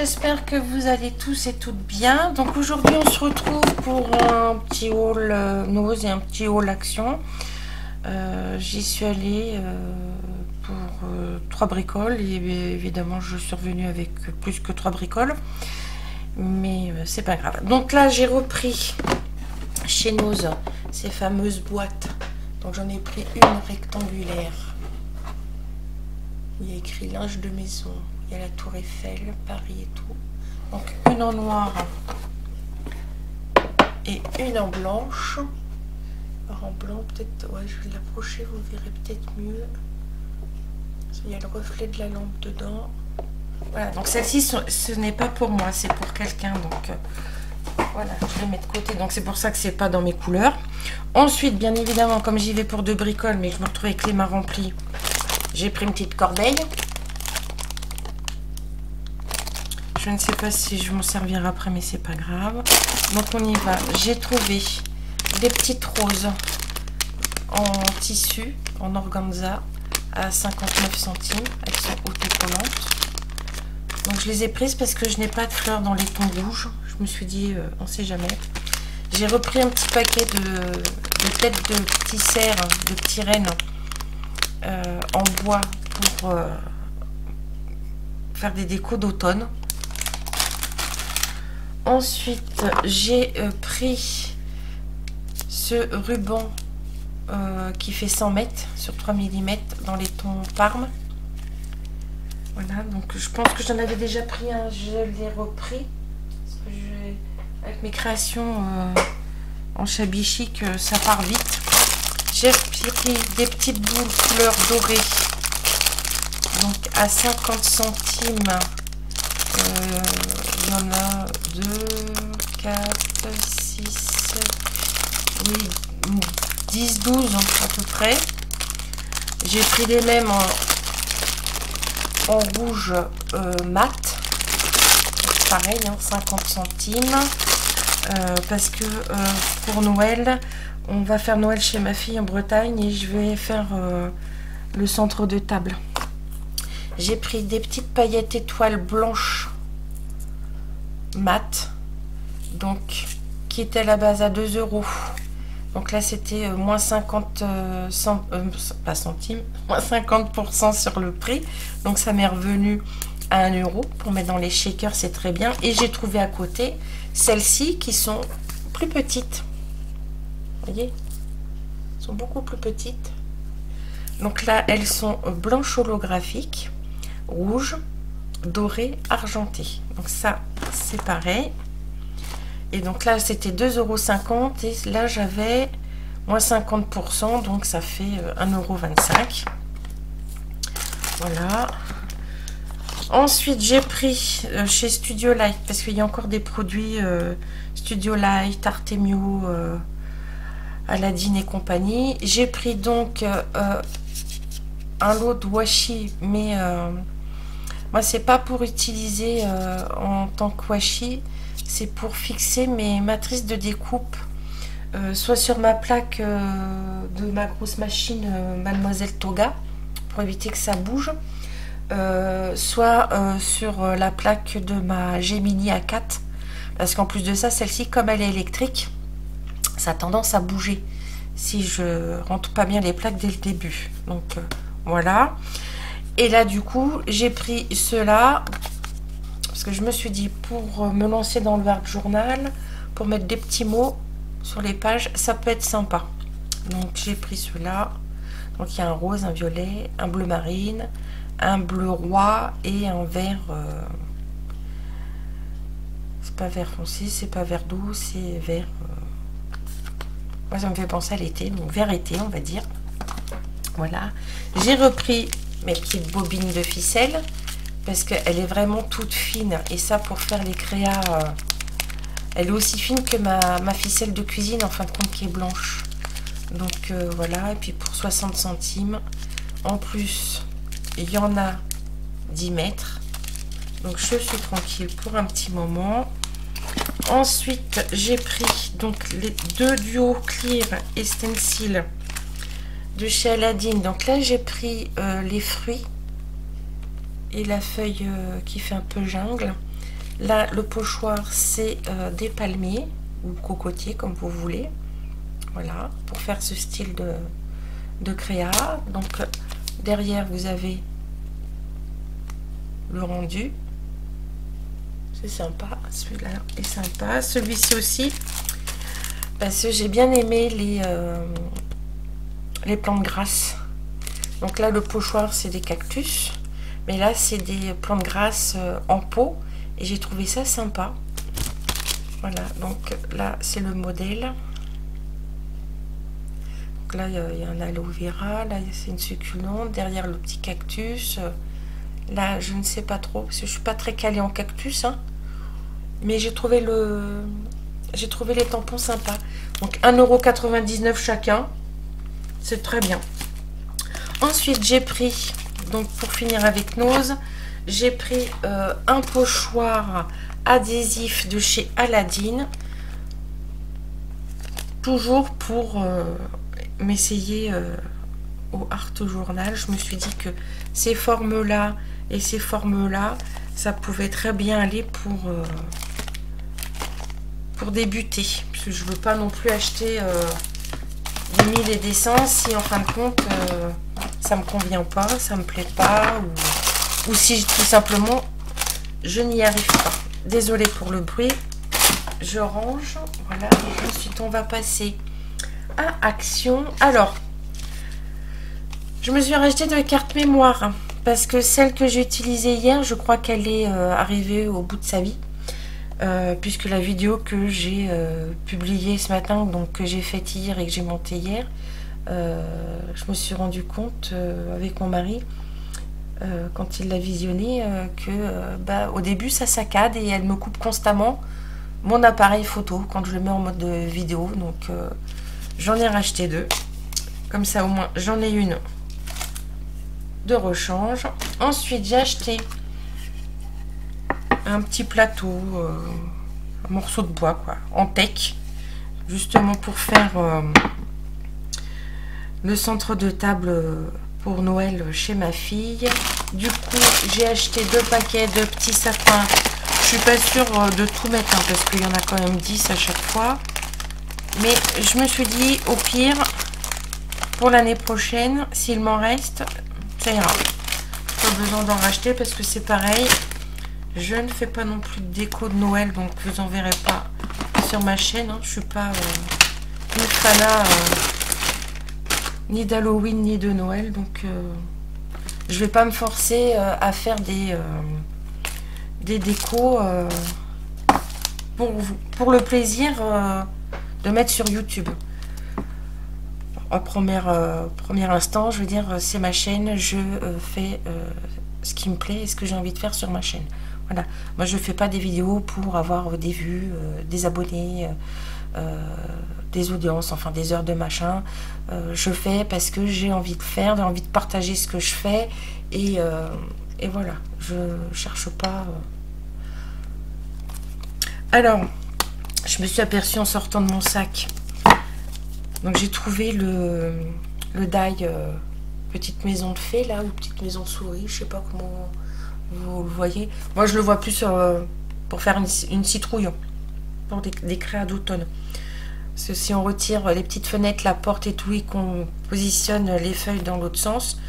j'espère que vous allez tous et toutes bien. Donc aujourd'hui on se retrouve pour un petit haul Nose et un petit haul Action. J'y suis allée pour 3 bricoles et évidemment je suis revenue avec plus que 3 bricoles. Mais c'est pas grave. Donc là j'ai repris chez Nose ces fameuses boîtes. Donc j'en ai pris une rectangulaire. Il y a écrit linge de maison. Il y a la tour Eiffel, Paris et tout. Donc une en noir et une en blanche. Alors en blanc peut-être, ouais je vais l'approcher, vous verrez peut-être mieux. Il y a le reflet de la lampe dedans. Voilà, donc celle-ci ce n'est pas pour moi, c'est pour quelqu'un. Donc voilà, je les mets de côté. Donc c'est pour ça que c'est pas dans mes couleurs. Ensuite, bien évidemment, comme j'y vais pour 2 bricoles, mais que je me retrouve avec les mains remplies, j'ai pris une petite corbeille. Je ne sais pas si je m'en servirai après, mais c'est pas grave. Donc on y va. J'ai trouvé des petites roses en tissu, en organza, à 59 centimes. Elles sont autocollantes. Donc je les ai prises parce que je n'ai pas de fleurs dans les tons rouges. Je me suis dit, on sait jamais. J'ai repris un petit paquet de têtes de petits cerfs, de petits rennes en bois pour faire des décos d'automne. Ensuite, j'ai pris ce ruban qui fait 100 mètres sur 3 mm dans les tons Parme. Voilà, donc je pense que j'en avais déjà pris un, je l'ai repris. Parce que avec mes créations en shabby chic, ça part vite. J'ai pris des petites boules couleur dorée. Donc à 50 centimes. Il y en a 2, 4, 6, oui, 10, 12 à peu près. J'ai pris les mêmes en rouge mat. Pareil, 50 centimes. Parce que pour Noël, on va faire Noël chez ma fille en Bretagne et je vais faire le centre de table. J'ai pris des petites paillettes étoiles blanches mat, donc qui était à la base à 2 €. Donc là c'était moins 50 pas centimes, moins 50% sur le prix. Donc ça m'est revenu à 1 € pour mettre dans les shakers, c'est très bien. Et j'ai trouvé à côté celles-ci qui sont plus petites. Vous voyez, elles sont beaucoup plus petites. Donc là elles sont blanches holographiques, rouge, doré, argenté. Donc ça c'est pareil. Et donc là c'était 2,50 € et là j'avais moins 50%, donc ça fait 1,25 €. Voilà. Ensuite j'ai pris chez Studio Light, parce qu'il y a encore des produits Studio Light, Artemio, Aladdin et compagnie. J'ai pris donc un lot de washi, mais moi c'est pas pour utiliser en tant que washi, c'est pour fixer mes matrices de découpe, soit sur ma plaque de ma grosse machine Mademoiselle Toga, pour éviter que ça bouge, soit sur la plaque de ma Gemini A4, parce qu'en plus de ça, celle-ci, comme elle est électrique, ça a tendance à bouger si je rentre pas bien les plaques dès le début. Donc voilà. Et là du coup j'ai pris ceux-là parce que je me suis dit, pour me lancer dans le web journal, pour mettre des petits mots sur les pages, ça peut être sympa. Donc j'ai pris ceux-là. Donc il y a un rose, un violet, un bleu marine, un bleu roi et un vert, c'est pas vert foncé, c'est pas vert doux, c'est vert, moi ça me fait penser à l'été, donc vert été on va dire. Voilà, j'ai repris mes petites bobines de ficelle parce qu'elle est vraiment toute fine, et ça pour faire les créas, elle est aussi fine que ma ficelle de cuisine en fin de compte qui est blanche. Donc voilà, et puis pour 60 centimes en plus il y en a 10 mètres, donc je suis tranquille pour un petit moment. Ensuite j'ai pris donc les 2 duos clear et stencil de chez Aladdin. Donc là j'ai pris les fruits et la feuille qui fait un peu jungle. Là, le pochoir, c'est des palmiers ou cocotiers, comme vous voulez. Voilà, pour faire ce style de créa. Donc, derrière, vous avez le rendu. C'est sympa, celui-là est sympa. Celui-ci aussi, parce que j'ai bien aimé les plantes grasses. Donc là, le pochoir, c'est des cactus. Mais là, c'est des plantes grasses en pot. Et j'ai trouvé ça sympa. Voilà, donc là, c'est le modèle. Donc là, il y a un aloe vera. Là, c'est une succulente. Derrière, le petit cactus. Là, je ne sais pas trop, parce que je suis pas très calée en cactus. Hein. Mais j'ai trouvé les tampons sympas. Donc 1,99 € chacun. C'est très bien. Ensuite, j'ai pris, donc pour finir avec Nose, j'ai pris un pochoir adhésif de chez Aladdin. Toujours pour m'essayer au Art Journal. Je me suis dit que ces formes-là et ces formes-là, ça pouvait très bien aller pour débuter. Parce que je ne veux pas non plus acheter des mille et des cents si en fin de compte ça me convient pas, ça me plaît pas, ou si tout simplement je n'y arrive pas. Désolée pour le bruit, je range. Voilà, et ensuite on va passer à Action. Alors, je me suis racheté de carte mémoire parce que celle que j'ai utilisée hier, je crois qu'elle est arrivée au bout de sa vie. Puisque la vidéo que j'ai publiée ce matin, donc que j'ai faite hier et que j'ai montée hier, je me suis rendu compte avec mon mari quand il l'a visionnée que au début ça saccade et elle me coupe constamment mon appareil photo quand je le mets en mode vidéo. Donc j'en ai racheté deux, comme ça au moins j'en ai une de rechange. Ensuite j'ai acheté un petit plateau, un morceau de bois quoi, en teck, justement pour faire le centre de table pour Noël chez ma fille. Du coup, j'ai acheté 2 paquets de petits sapins. Je suis pas sûre de tout mettre, hein, parce qu'il y en a quand même 10 à chaque fois. Mais je me suis dit, au pire, pour l'année prochaine, s'il m'en reste, ça ira. Pas besoin d'en racheter parce que c'est pareil. Je ne fais pas non plus de déco de Noël, donc vous en verrez pas sur ma chaîne. Hein. Je suis pas une fanat ni d'Halloween ni de Noël, donc je vais pas me forcer à faire des décos pour le plaisir de mettre sur YouTube. À premier instant, je veux dire, c'est ma chaîne, je fais ce qui me plaît et ce que j'ai envie de faire sur ma chaîne. Voilà, moi je fais pas des vidéos pour avoir des vues, des abonnés, des audiences, enfin des heures de machin. Je fais parce que j'ai envie de faire, j'ai envie de partager ce que je fais et voilà, je cherche pas. Alors, je me suis aperçue en sortant de mon sac. Donc j'ai trouvé le die petite maison de fée là, ou petite maison souris, je sais pas comment vous le voyez. Moi je le vois plus pour faire une citrouille, pour des créas d'automne. Parce que si on retire les petites fenêtres, la porte et tout, et qu'on positionne les feuilles dans l'autre sens,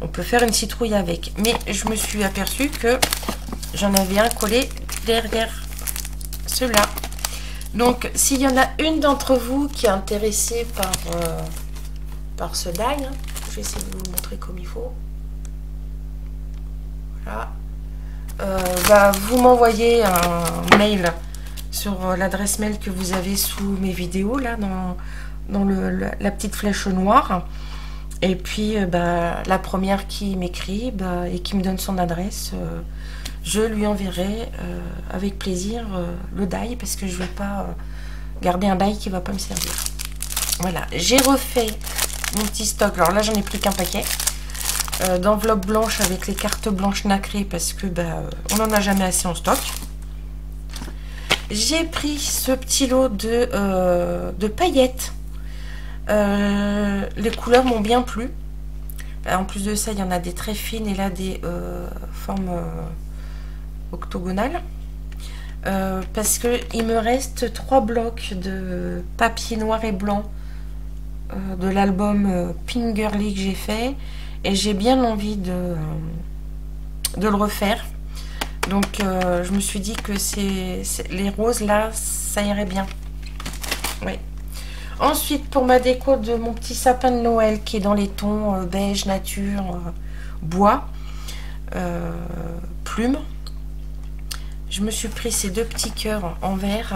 on peut faire une citrouille avec. Mais je me suis aperçue que j'en avais un collé derrière ceux-là. Donc, s'il y en a une d'entre vous qui est intéressée par ce die, hein, je vais essayer de vous le montrer comme il faut. Voilà. Vous m'envoyez un mail sur l'adresse mail que vous avez sous mes vidéos, là, dans la petite flèche noire. Et puis, la première qui m'écrit et qui me donne son adresse, je lui enverrai avec plaisir le die, parce que je ne vais pas garder un die qui ne va pas me servir. Voilà, j'ai refait mon petit stock. Alors là, j'en ai pris qu'un paquet d'enveloppes blanches avec les cartes blanches nacrées, parce que on n'en a jamais assez en stock. J'ai pris ce petit lot de paillettes. Les couleurs m'ont bien plu. En plus de ça, il y en a des très fines et là des formes octogonales. parce que il me reste 3 blocs de papier noir et blanc de l'album Pink Girly que j'ai fait, et j'ai bien envie de le refaire. Donc je me suis dit que les roses là, ça irait bien. Oui. Ensuite, pour ma déco de mon petit sapin de Noël qui est dans les tons beige, nature, bois, plume, je me suis pris ces 2 petits cœurs en verre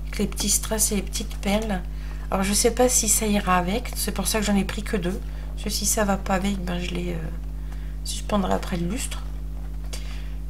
avec les petits strass et les petites perles. Alors je sais pas si ça ira avec, c'est pour ça que j'en ai pris que 2. Parce que si ça va pas avec, ben je les suspendrai après le lustre.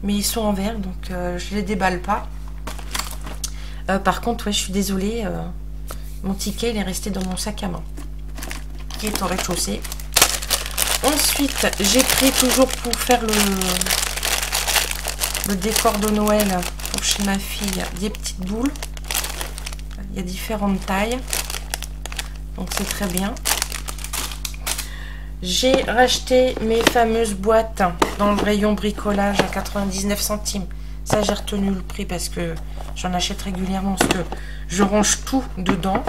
Mais ils sont en verre, donc je les déballe pas. Par contre, ouais, je suis désolée, mon ticket il est resté dans mon sac à main qui est au rez-de-chaussée. Ensuite, j'ai pris toujours pour faire le décor de Noël pour chez ma fille des petites boules. Il y a différentes tailles, donc c'est très bien. J'ai racheté mes fameuses boîtes dans le rayon bricolage à 99 centimes. Ça, j'ai retenu le prix parce que j'en achète régulièrement, parce que je range tout dedans.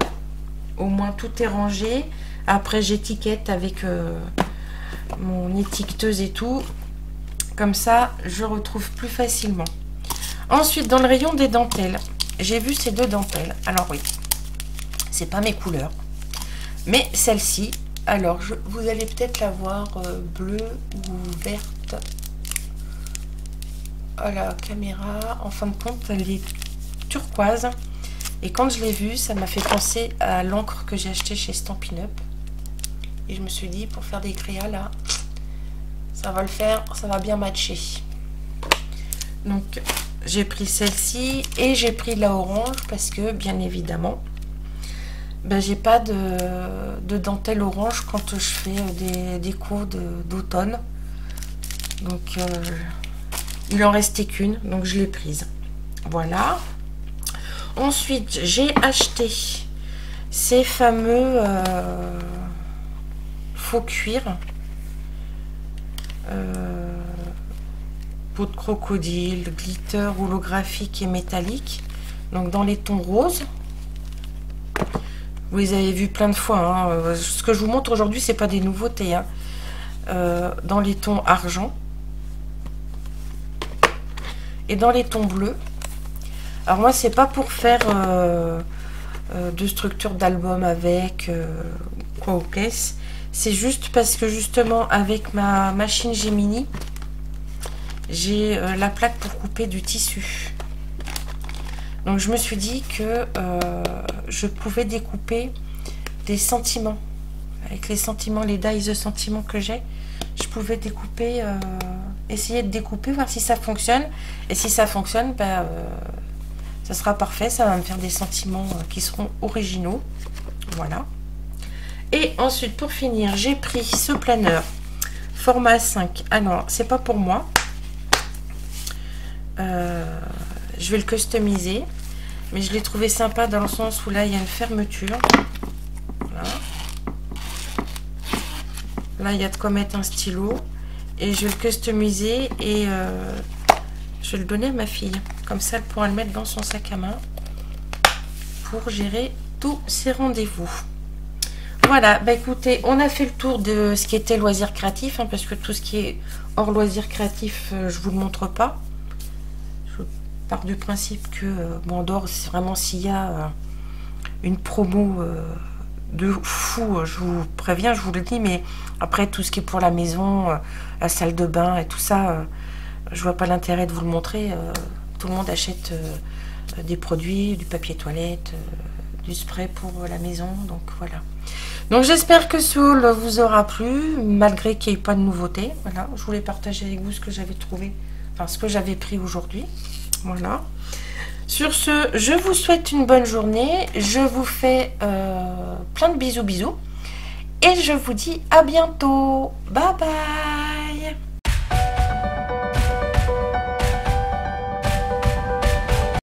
Au moins, tout est rangé. Après, j'étiquette avec mon étiqueteuse et tout. Comme ça, je retrouve plus facilement. Ensuite, dans le rayon des dentelles, j'ai vu ces 2 dentelles. Alors oui, c'est pas mes couleurs. Mais celle-ci, alors vous allez peut-être la voir bleue ou verte à la caméra. En fin de compte, elle est turquoise. Et quand je l'ai vue, ça m'a fait penser à l'encre que j'ai acheté chez Stampin' Up. Et je me suis dit, pour faire des créas là, ça va le faire, ça va bien matcher. Donc j'ai pris celle-ci et j'ai pris la orange parce que bien évidemment, ben, j'ai pas de dentelle orange quand je fais des décos d'automne. Donc il en restait qu'une, donc je l'ai prise. Voilà. Ensuite, j'ai acheté ces fameux faux cuir. Peau de crocodile, glitter holographique et métallique. Donc dans les tons roses. Vous les avez vus plein de fois. Hein. Ce que je vous montre aujourd'hui, c'est pas des nouveautés. Hein. Dans les tons argent. Et dans les tons bleus. Alors moi, c'est pas pour faire de structure d'album avec quoi aux caisses. C'est juste parce que justement, avec ma machine Gemini, j'ai la plaque pour couper du tissu. Donc je me suis dit que je pouvais découper des sentiments. Avec les sentiments, les dies de sentiments que j'ai, je pouvais découper, essayer de découper, voir si ça fonctionne. Et si ça fonctionne, ben, ça sera parfait. Ça va me faire des sentiments qui seront originaux. Voilà. Et ensuite, pour finir, j'ai pris ce planeur format 5. Ah non, c'est pas pour moi. Je vais le customiser, mais je l'ai trouvé sympa dans le sens où là il y a une fermeture. Voilà. Là il y a de quoi mettre un stylo, et je vais le customiser et je vais le donner à ma fille. Comme ça elle pourra le mettre dans son sac à main pour gérer tous ses rendez-vous. Voilà, bah écoutez, on a fait le tour de ce qui était loisirs créatifs, hein, parce que tout ce qui est hors loisirs créatifs, je vous le montre pas. Je pars du principe que, bon, en dehors, c'est vraiment s'il y a une promo de fou, je vous préviens, je vous le dis, mais après, tout ce qui est pour la maison, la salle de bain et tout ça, je vois pas l'intérêt de vous le montrer. Tout le monde achète des produits, du papier toilette, du spray pour la maison, donc voilà. Donc j'espère que ce haul vous aura plu, malgré qu'il n'y ait pas de nouveautés. Voilà, je voulais partager avec vous ce que j'avais trouvé, enfin ce que j'avais pris aujourd'hui. Voilà. Sur ce, je vous souhaite une bonne journée. Je vous fais plein de bisous, bisous. Et je vous dis à bientôt. Bye bye.